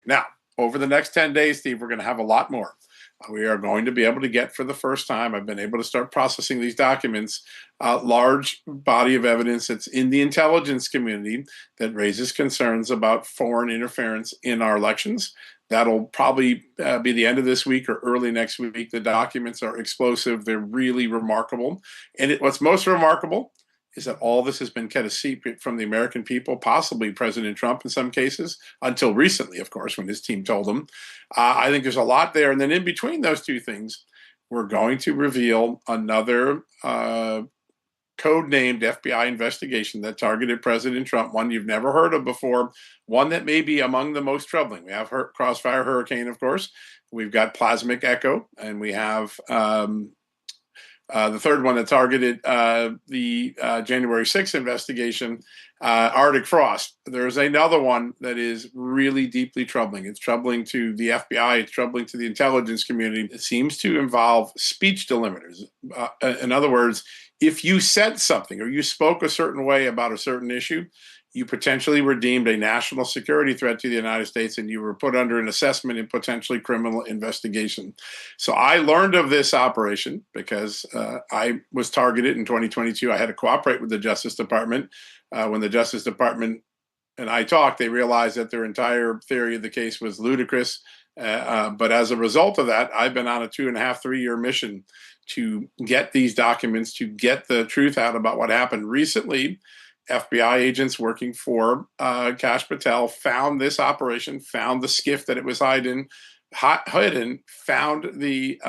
Now, over the next 10 days, Steve, we're going to have a lot more. We are going to be able to get, for the first time, I've been able to start processing these documents, large body of evidence that's in the intelligence community that raises concerns about foreign interference in our elections. That'll probably be the end of this week or early next week. The documents are explosive. They're really remarkable. And what's most remarkable is that all this has been kept a secret from the American people, possibly President Trump in some cases, until recently, of course, when his team told him. I think there's a lot there. And then in between those two things, we're going to reveal another code-named FBI investigation that targeted President Trump, one you've never heard of before, one that may be among the most troubling. We have Crossfire Hurricane, of course. We've got Plasmic Echo, and we have the third one that targeted the January 6th investigation, Arctic Frost. There's another one that is really deeply troubling. It's troubling to the FBI. It's troubling to the intelligence community. It seems to involve speech delimiters. In other words, if you said something or you spoke a certain way about a certain issue, you potentially were deemed a national security threat to the United States and you were put under an assessment and potentially criminal investigation. So I learned of this operation because I was targeted in 2022. I had to cooperate with the Justice Department. When the Justice Department and I talked, they realized that their entire theory of the case was ludicrous. But as a result of that, I've been on a 2.5, 3 year mission to get these documents, to get the truth out about what happened recently. FBI agents working for Kash Patel found this operation, found the skiff that it was hidden, found the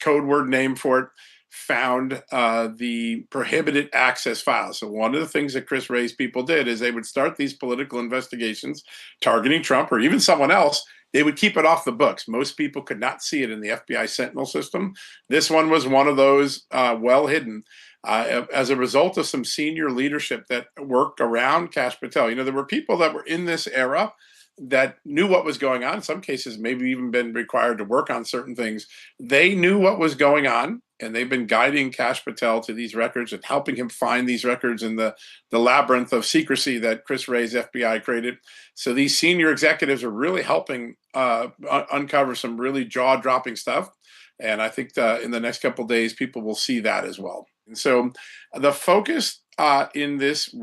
code word name for it, found the prohibited access files. So one of the things that Chris Wray's people did is they would start these political investigations targeting Trump or even someone else. They would keep it off the books. Most people could not see it in the FBI Sentinel system. This one was one of those well hidden. As a result of some senior leadership that worked around Kash Patel. You know, there were people that were in this era that knew what was going on. In some cases, maybe even been required to work on certain things. They knew what was going on, and they've been guiding Kash Patel to these records and helping him find these records in the labyrinth of secrecy that Chris Wray's FBI created. So these senior executives are really helping uncover some really jaw-dropping stuff. And I think in the next couple of days, people will see that as well. And so the focus in this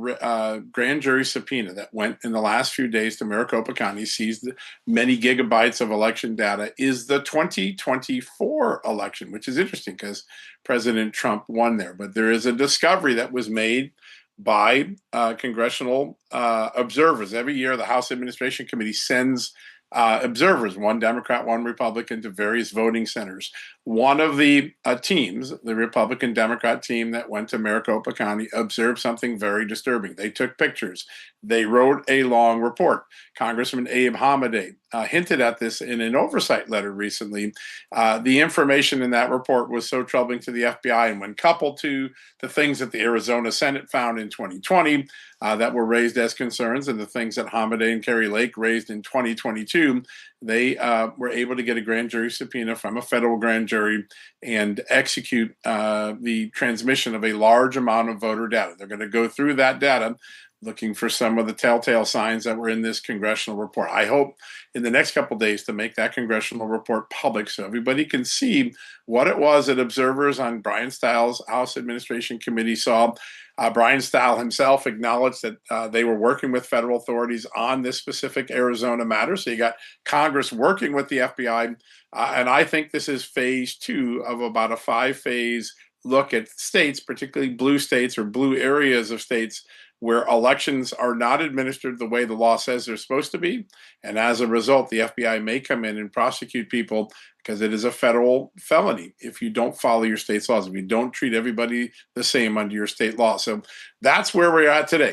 grand jury subpoena that went in the last few days to Maricopa County, seized many gigabytes of election data, is the 2024 election, which is interesting because President Trump won there. But there is a discovery that was made by congressional observers. Every year, the House Administration Committee sends observers, one Democrat, one Republican, to various voting centers. One of the teams, the Republican-Democrat team that went to Maricopa County, observed something very disturbing. They took pictures. They wrote a long report. Congressman Abe Hamadeh hinted at this in an oversight letter recently. The information in that report was so troubling to the FBI, and when coupled to the things that the Arizona Senate found in 2020 that were raised as concerns, and the things that Hamadeh and Kari Lake raised in 2022, they were able to get a grand jury subpoena from a federal grand jury and execute the transmission of a large amount of voter data. They're going to go through that data looking for some of the telltale signs that were in this congressional report. I hope in the next couple of days to make that congressional report public so everybody can see what it was that observers on Brian Stiles' House Administration Committee saw. Brian Stiles himself acknowledged that they were working with federal authorities on this specific Arizona matter. So you got Congress working with the FBI. And I think this is phase 2 of about a 5-phase look at states, particularly blue states or blue areas of states, where elections are not administered the way the law says they're supposed to be. And as a result, the FBI may come in and prosecute people because it is a federal felony if you don't follow your state's laws, if you don't treat everybody the same under your state law. So that's where we're at today.